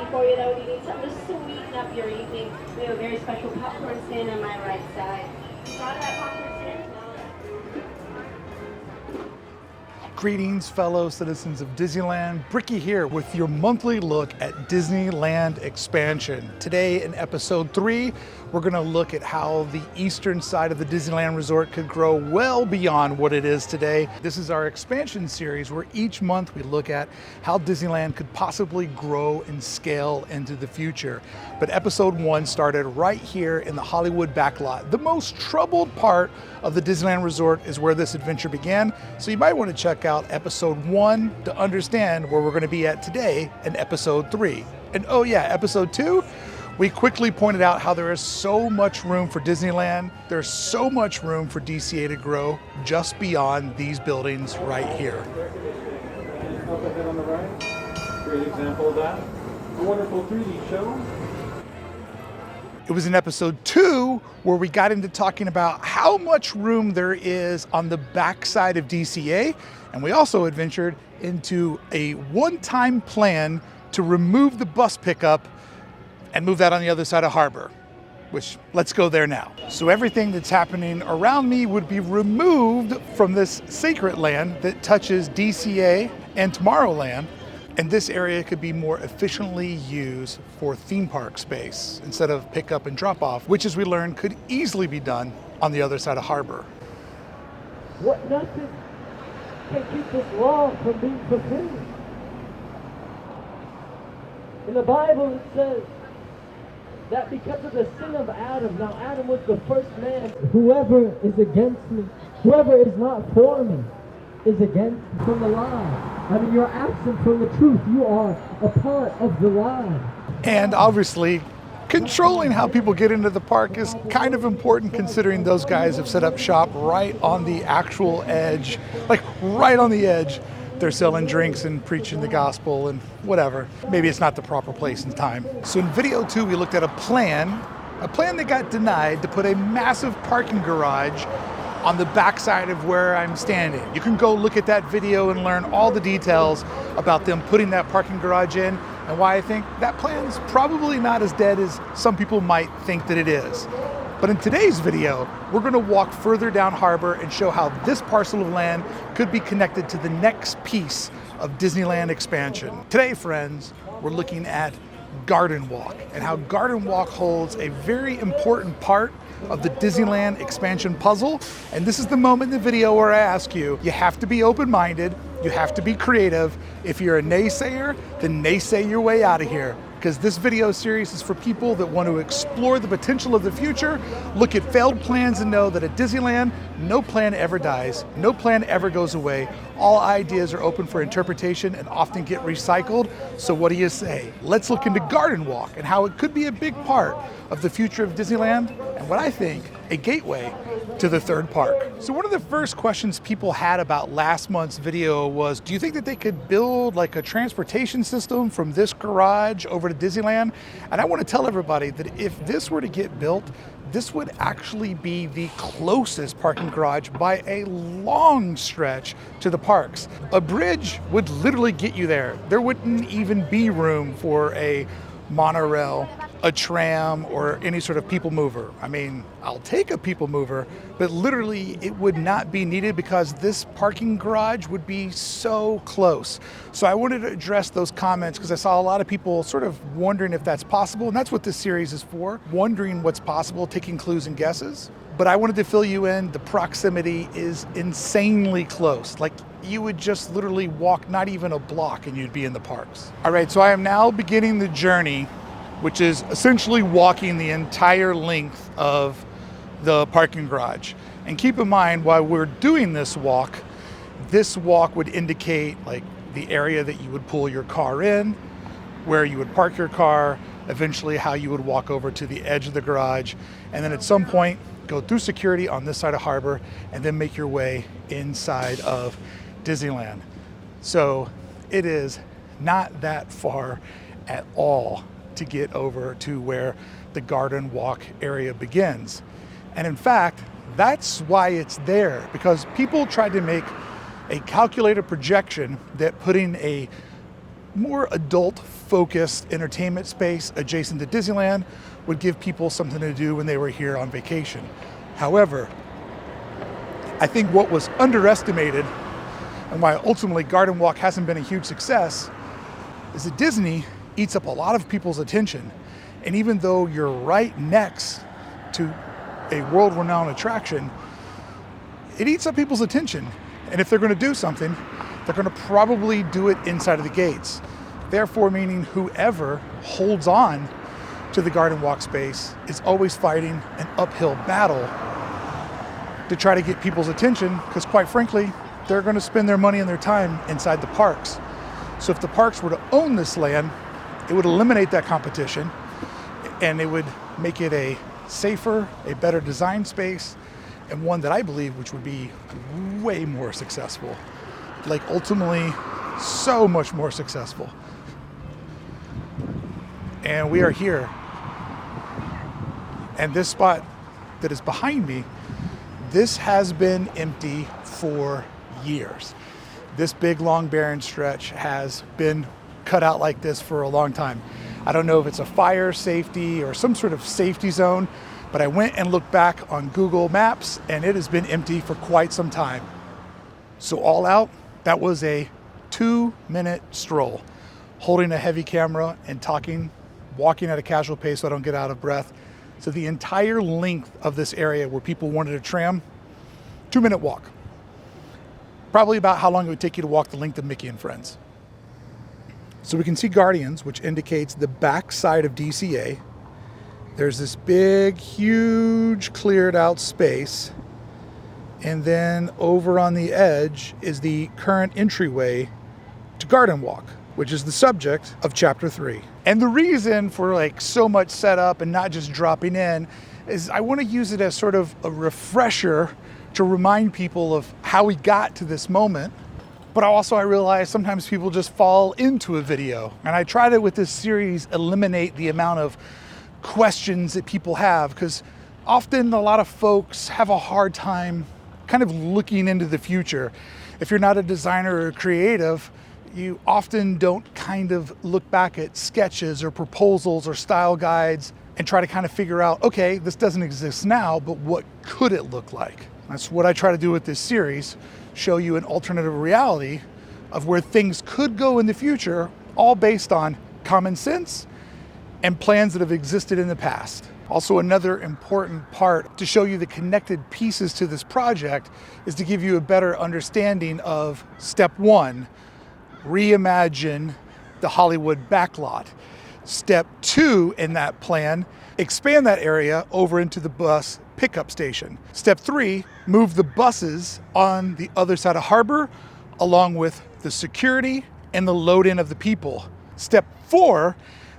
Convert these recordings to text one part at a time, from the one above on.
coffee for you, though. Do you need something to sweeten up your evening? We have a very special popcorn stand on my right side. You thought of that popcorn stand? Greetings, fellow citizens of Disneyland. Brickey here with your monthly look at Disneyland Expansion. Today in episode 3, we're going to look at how the eastern side of the Disneyland Resort could grow well beyond what it is today. This is our expansion series where each month we look at how Disneyland could possibly grow and scale into the future. But episode 1 started right here in the Hollywood backlot. The most troubled part of the Disneyland Resort is where this adventure began, so you might want to check out episode 1 to understand where we're going to be at today in episode 3. And oh yeah, episode 2, we quickly pointed out how there is so much room for Disneyland. There's so much room for DCA to grow just beyond these buildings right here. Up ahead on the right, great example of that. A wonderful 3D show. It was in episode 2 where we got into talking about how much room there is on the backside of DCA, and we also adventured into a one-time plan to remove the bus pickup and move that on the other side of Harbor, which let's go there now. So everything that's happening around me would be removed from this sacred land that touches DCA and Tomorrowland. And this area could be more efficiently used for theme park space instead of pick up and drop off, which as we learned could easily be done on the other side of Harbor. What nothing can keep this law from being fulfilled. In the Bible it says that because of the sin of Adam, now Adam was the first man, whoever is against me, whoever is not for me, is against me from the lie. I mean, you're absent from the truth. You are a part of the lie. And obviously, controlling how people get into the park is kind of important considering those guys have set up shop right on the actual edge, like right on the edge. They're selling drinks and preaching the gospel and whatever. Maybe it's not the proper place and time. So in video 2, we looked at a plan that got denied to put a massive parking garage on the backside of where I'm standing. You can go look at that video and learn all the details about them putting that parking garage in and why I think that plan's probably not as dead as some people might think that it is. But in today's video, we're going to walk further down Harbor and show how this parcel of land could be connected to the next piece of Disneyland Expansion. Today, friends, we're looking at Garden Walk and how Garden Walk holds a very important part of the Disneyland Expansion puzzle. And this is the moment in the video where I ask you, you have to be open-minded, you have to be creative. If you're a naysayer, then naysay your way out of here. Because this video series is for people that want to explore the potential of the future, look at failed plans and know that at Disneyland, no plan ever dies, no plan ever goes away. All ideas are open for interpretation and often get recycled. So what do you say? Let's look into Garden Walk and how it could be a big part of the future of Disneyland and what I think a gateway to the third park. So one of the first questions people had about last month's video was, do you think that they could build like a transportation system from this garage over to Disneyland? And I want to tell everybody that if this were to get built, this would actually be the closest parking garage by a long stretch to the parks. A bridge would literally get you there. There wouldn't even be room for a monorail, a tram, or any sort of people mover. I mean, I'll take a people mover, but literally it would not be needed because this parking garage would be so close. So I wanted to address those comments because I saw a lot of people sort of wondering if that's possible, and that's what this series is for, wondering what's possible, taking clues and guesses. But I wanted to fill you in, the proximity is insanely close. Like, you would just literally walk not even a block and you'd be in the parks. All right, so I am now beginning the journey, which is essentially walking the entire length of the parking garage. And keep in mind, while we're doing this walk would indicate like the area that you would pull your car in, where you would park your car, eventually how you would walk over to the edge of the garage, and then at some point go through security on this side of Harbor and then make your way inside of Disneyland. So it is not that far at all to get over to where the Garden Walk area begins. And in fact, that's why it's there, because people tried to make a calculated projection that putting a more adult focused entertainment space adjacent to Disneyland would give people something to do when they were here on vacation. However, I think what was underestimated and why ultimately Garden Walk hasn't been a huge success is that Disney eats up a lot of people's attention. And even though you're right next to a world-renowned attraction, it eats up people's attention. And if they're going to do something, they're going to probably do it inside of the gates. Therefore, meaning whoever holds on to the Garden Walk space is always fighting an uphill battle to try to get people's attention, because quite frankly, they're going to spend their money and their time inside the parks. So if the parks were to own this land, it would eliminate that competition and it would make it a safer, a better design space, and one that I believe which would be way more successful. Like ultimately so much more successful. And we are here. And this spot that is behind me, this has been empty for years. This big, long, barren stretch has been cut out like this for a long time. I don't know if it's a fire safety or some sort of safety zone, but I went and looked back on Google Maps and it has been empty for quite some time. So all out, that was a 2-minute stroll, holding a heavy camera and talking, walking at a casual pace so I don't get out of breath. So the entire length of this area where people wanted to tram, 2-minute walk. Probably about how long it would take you to walk the length of Mickey and Friends. So we can see Guardians, which indicates the back side of DCA. There's this big, huge cleared out space. And then over on the edge is the current entryway to Garden Walk, which is the subject of chapter 3. And the reason for like so much setup and not just dropping in is I want to use it as sort of a refresher to remind people of how we got to this moment. But also I realize sometimes people just fall into a video. And I try to, with this series, eliminate the amount of questions that people have, because often a lot of folks have a hard time kind of looking into the future. If you're not a designer or creative, you often don't kind of look back at sketches or proposals or style guides and try to kind of figure out, okay, this doesn't exist now, but what could it look like? That's what I try to do with this series, show you an alternative reality of where things could go in the future, all based on common sense and plans that have existed in the past. Also, another important part to show you the connected pieces to this project is to give you a better understanding of step 1, reimagine the Hollywood backlot. Step 2 in that plan, expand that area over into the bus pickup station. Step 3, move the buses on the other side of harbor, along with the security and the load in of the people. Step 4,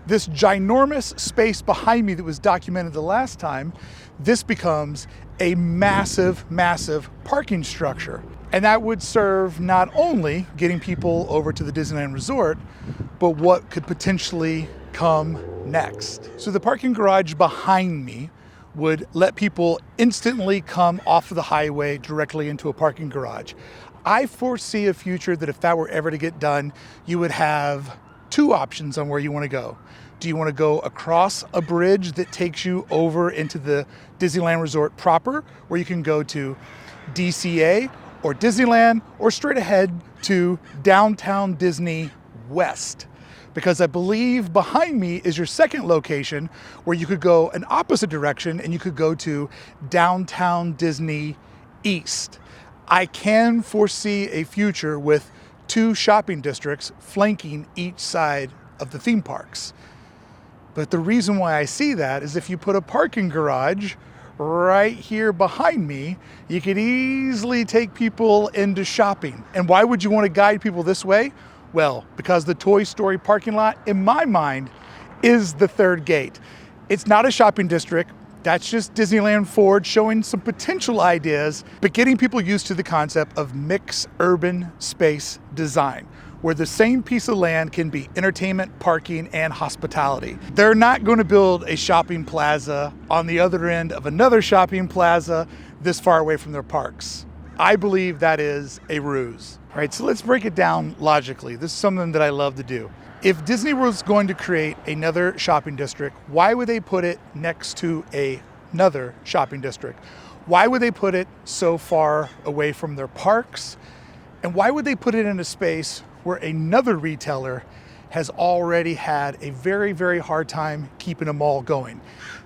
this ginormous space behind me that was documented the last time, this becomes a massive, massive parking structure. And that would serve not only getting people over to the Disneyland Resort, but what could potentially come next. So the parking garage behind me would let people instantly come off of the highway directly into a parking garage. I foresee a future that if that were ever to get done, you would have 2 options on where you want to go. Do you want to go across a bridge that takes you over into the Disneyland Resort proper, where you can go to DCA or Disneyland, or straight ahead to downtown Disney West? Because I believe behind me is your second location where you could go an opposite direction and you could go to downtown Disney East. I can foresee a future with 2 shopping districts flanking each side of the theme parks. But the reason why I see that is if you put a parking garage right here behind me, you could easily take people into shopping. And why would you want to guide people this way? Well, because the Toy Story parking lot, in my mind, is the third gate. It's not a shopping district. That's just Disneyland Forward showing some potential ideas, but getting people used to the concept of mixed urban space design, where the same piece of land can be entertainment, parking, and hospitality. They're not going to build a shopping plaza on the other end of another shopping plaza this far away from their parks. I believe that is a ruse. All right, so let's break it down logically. This is something that I love to do. If Disney was going to create another shopping district, why would they put it next to another shopping district? Why would they put it so far away from their parks? And why would they put it in a space where another retailer has already had a very, very hard time keeping them all going?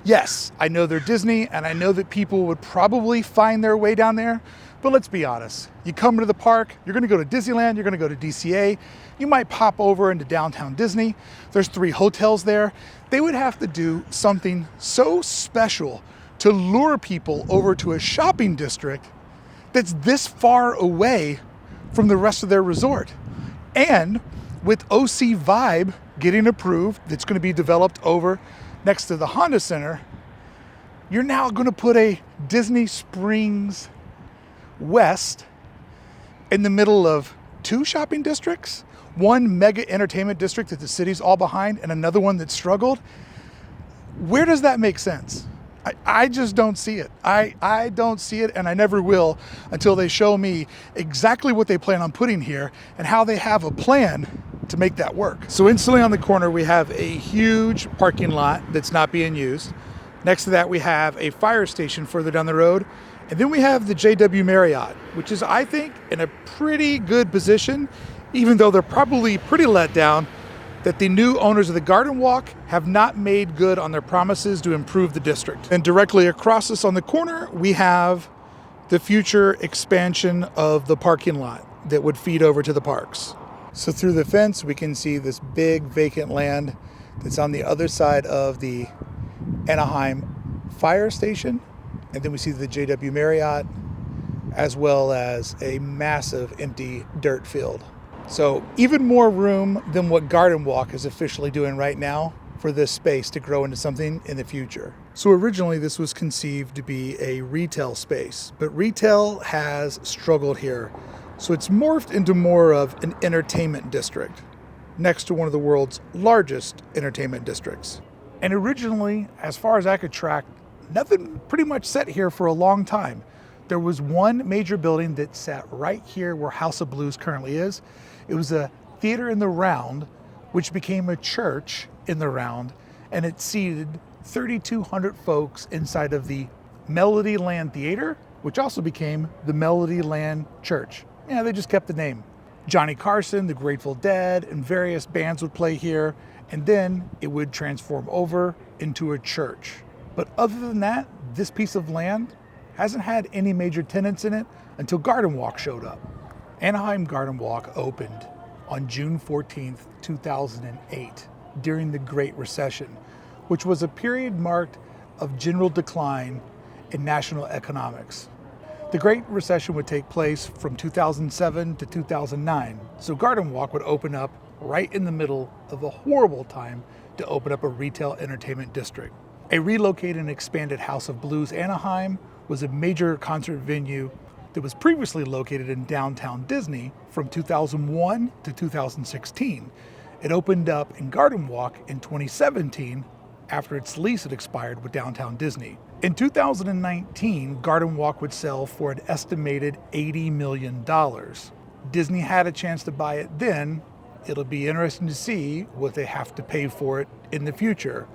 Yes, I know they're Disney, and I know that people would probably find their way down there, but let's be honest. You come to the park, you're gonna go to Disneyland, you're gonna go to DCA, you might pop over into downtown Disney. There's 3 hotels there. They would have to do something so special to lure people over to a shopping district that's this far away from the rest of their resort. And with OC Vibe getting approved, that's gonna be developed over next to the Honda Center, you're now gonna put a Disney Springs West in the middle of 2 shopping districts, one mega entertainment district that the city's all behind and another one that struggled. Where does that make sense? I just don't see it. I don't see it, and I never will until they show me exactly what they plan on putting here and how they have a plan to make that work. So instantly on the corner, we have a huge parking lot that's not being used. Next to that, we have a fire station further down the road. And then we have the JW Marriott, which is, I think, in a pretty good position, even though they're probably pretty let down that the new owners of the Garden Walk have not made good on their promises to improve the district. And directly across us on the corner, we have the future expansion of the parking lot that would feed over to the parks. So through the fence, we can see this big vacant land that's on the other side of the Anaheim fire station. And then we see the JW Marriott, as well as a massive empty dirt field. So even more room than what Garden Walk is officially doing right now for this space to grow into something in the future. So originally this was conceived to be a retail space, but retail has struggled here. So it's morphed into more of an entertainment district next to one of the world's largest entertainment districts. And originally, as far as I could track, nothing pretty much set here for a long time. There was one major building that sat right here where House of Blues currently is. It was a theater in the round, which became a church in the round, and it seated 3,200 folks inside of the Melodyland Theater, which also became the Melodyland Church. Yeah, they just kept the name. Johnny Carson, the Grateful Dead, and various bands would play here, and then it would transform over into a church. But other than that, this piece of land hasn't had any major tenants in it until Garden Walk showed up. Anaheim Garden Walk opened on June 14th, 2008, during the Great Recession, which was a period marked of general decline in national economics. The Great Recession would take place from 2007 to 2009, so Garden Walk would open up right in the middle of a horrible time to open up a retail entertainment district. A relocated and expanded House of Blues Anaheim was a major concert venue that was previously located in downtown Disney from 2001 to 2016. It opened up in Garden Walk in 2017 after its lease had expired with downtown Disney. In 2019, Garden Walk would sell for an estimated $80 million. Disney had a chance to buy it then. It'll be interesting to see what they have to pay for it in the future.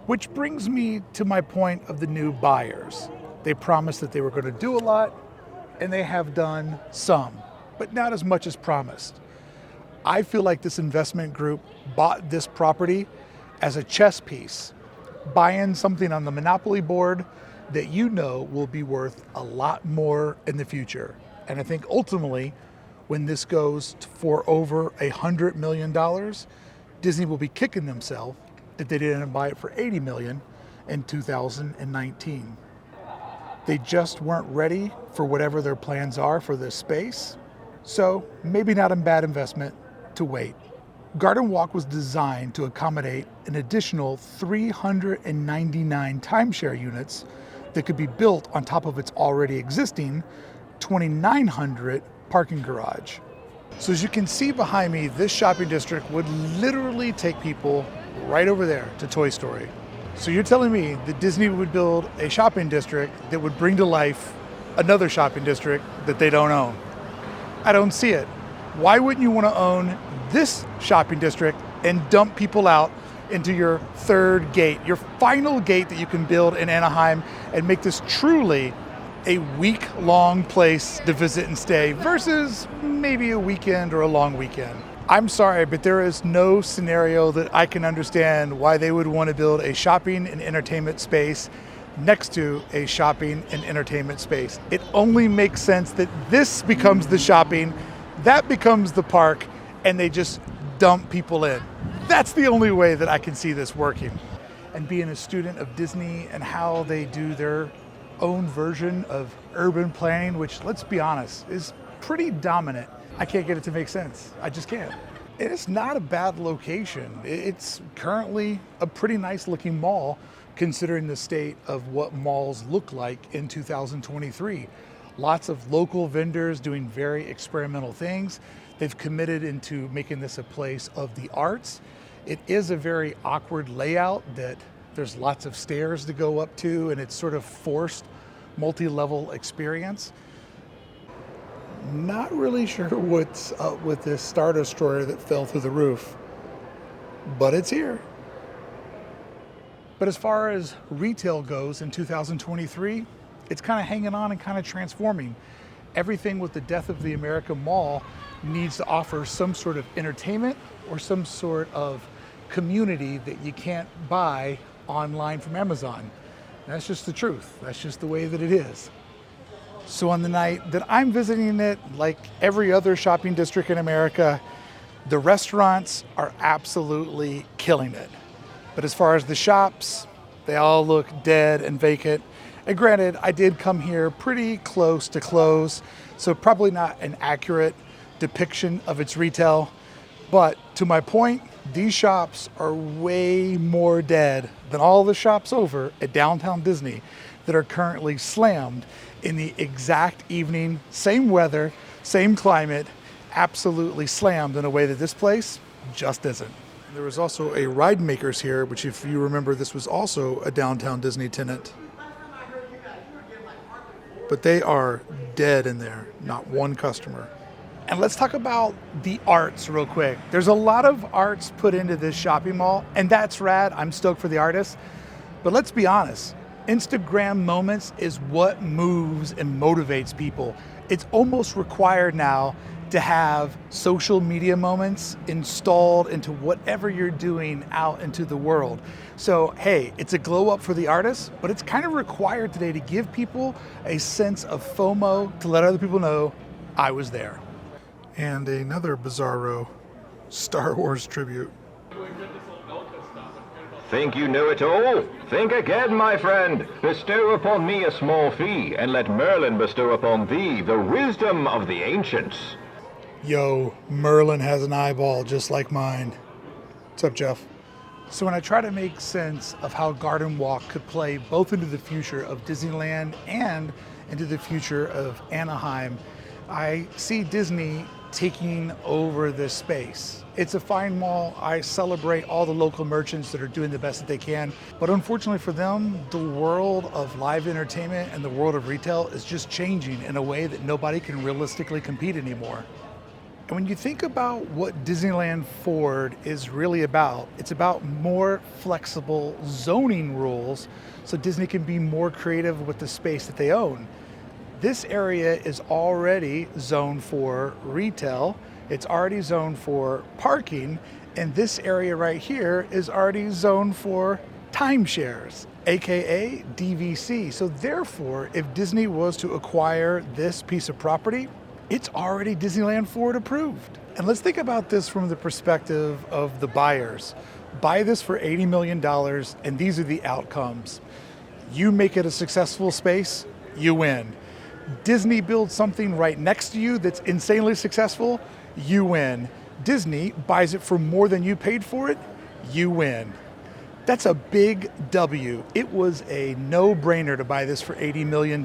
Which brings me to my point of the new buyers. They promised that they were going to do a lot, and they have done some, but not as much as promised. I feel like this investment group bought this property as a chess piece, buying something on the Monopoly board that you know will be worth a lot more in the future. And I think ultimately, when this goes for over $100 million, Disney will be kicking themselves that they didn't buy it for $80 million in 2019. They just weren't ready for whatever their plans are for this space. So maybe not a bad investment to wait. Garden Walk was designed to accommodate an additional 399 timeshare units that could be built on top of its already existing 2,900 parking garage. So as you can see behind me, this shopping district would literally take people right over there to Toy Story. So you're telling me that Disney would build a shopping district that would bring to life another shopping district that they don't own? I don't see it. Why wouldn't you want to own this shopping district and dump people out into your third gate, your final gate that you can build in Anaheim and make this truly a week-long place to visit and stay versus maybe a weekend or a long weekend. I'm sorry, but there is no scenario that I can understand why they would want to build a shopping and entertainment space next to a shopping and entertainment space. It only makes sense that this becomes the shopping, that becomes the park, and they just dump people in. That's the only way that I can see this working. And being a student of Disney and how they do their own version of urban planning, which, let's be honest, is pretty dominant, I can't get it to make sense. I just can't. And it's not a bad location. It's currently a pretty nice looking mall considering the state of what malls look like in 2023. Lots of local vendors doing very experimental things. They've committed into making this a place of the arts. It is a very awkward layout that there's lots of stairs to go up to, and it's sort of forced multi-level experience. Not really sure what's up with this Star Destroyer that fell through the roof, but it's here. But as far as retail goes in 2023, it's kind of hanging on and kind of transforming. Everything with the death of the American Mall needs to offer some sort of entertainment or some sort of community that you can't buy online from Amazon. That's just the truth. That's just the way that it is. So on the night that I'm visiting it, like every other shopping district in America, the restaurants are absolutely killing it. But as far as the shops, they all look dead and vacant. And granted, I did come here pretty close to close, so probably not an accurate depiction of its retail. But to my point, these shops are way more dead than all the shops over at downtown Disney that are currently slammed in the exact evening, same weather, same climate, absolutely slammed in a way that this place just isn't. There was also a Ride Makers here, which if you remember, this was also a downtown Disney tenant. But they are dead in there, not one customer. And let's talk about the arts real quick. There's a lot of arts put into this shopping mall, and that's rad. I'm stoked for the artists. But let's be honest, Instagram moments is what moves and motivates people. It's almost required now to have social media moments installed into whatever you're doing out into the world. So, hey, it's a glow up for the artists, but it's kind of required today to give people a sense of FOMO to let other people know I was there. And another bizarro Star Wars tribute. Think you know it all? Think again, my friend. Bestow upon me a small fee, and let Merlin bestow upon thee the wisdom of the ancients. Yo, Merlin has an eyeball just like mine. What's up, Jeff? So when I try to make sense of how Garden Walk could play both into the future of Disneyland and into the future of Anaheim, I see Disney taking over this space. It's a fine mall. I celebrate all the local merchants that are doing the best that they can. But unfortunately for them, the world of live entertainment and the world of retail is just changing in a way that nobody can realistically compete anymore. And when you think about what Disneyland Forward is really about, it's about more flexible zoning rules so Disney can be more creative with the space that they own. This area is already zoned for retail, it's already zoned for parking, and this area right here is already zoned for timeshares, aka DVC. So therefore, if Disney was to acquire this piece of property, it's already Disneyland Forward approved. And let's think about this from the perspective of the buyers. Buy this for $80 million, and these are the outcomes. You make it a successful space, you win. Disney builds something right next to you that's insanely successful, you win. Disney buys it for more than you paid for it, you win. That's a big W. It was a no-brainer to buy this for $80 million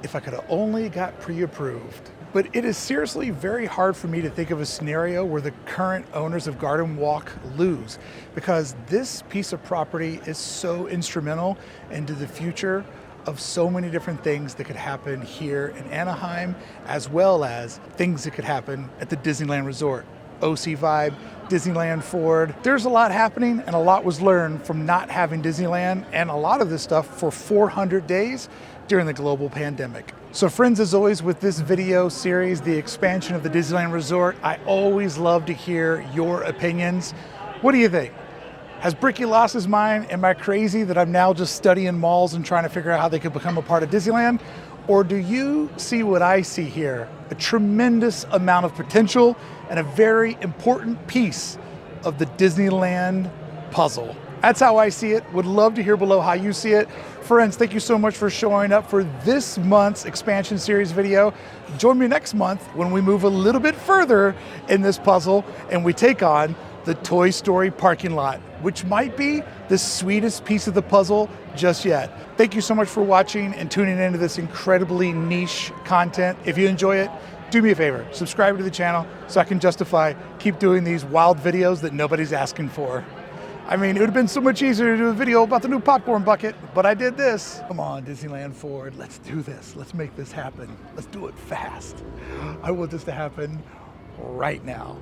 if I could have only got pre-approved. But it is seriously very hard for me to think of a scenario where the current owners of Garden Walk lose, because this piece of property is so instrumental into the future of so many different things that could happen here in Anaheim, as well as things that could happen at the Disneyland Resort. OC vibe, Disneyland Forward. There's a lot happening and a lot was learned from not having Disneyland and a lot of this stuff for 400 days during the global pandemic. So friends, as always with this video series, the expansion of the Disneyland Resort, I always love to hear your opinions. What do you think? Has Brickey lost his mind? Am I crazy that I'm now just studying malls and trying to figure out how they could become a part of Disneyland? Or do you see what I see here? A tremendous amount of potential and a very important piece of the Disneyland puzzle. That's how I see it. Would love to hear below how you see it. Friends, thank you so much for showing up for this month's expansion series video. Join me next month when we move a little bit further in this puzzle and we take on the Toy Story parking lot, which might be the sweetest piece of the puzzle just yet. Thank you so much for watching and tuning into this incredibly niche content. If you enjoy it, do me a favor, subscribe to the channel so I can justify keep doing these wild videos that nobody's asking for. I mean, it would have been so much easier to do a video about the new popcorn bucket, but I did this. Come on, Disneyland Forward, let's do this. Let's make this happen. Let's do it fast. I want this to happen right now.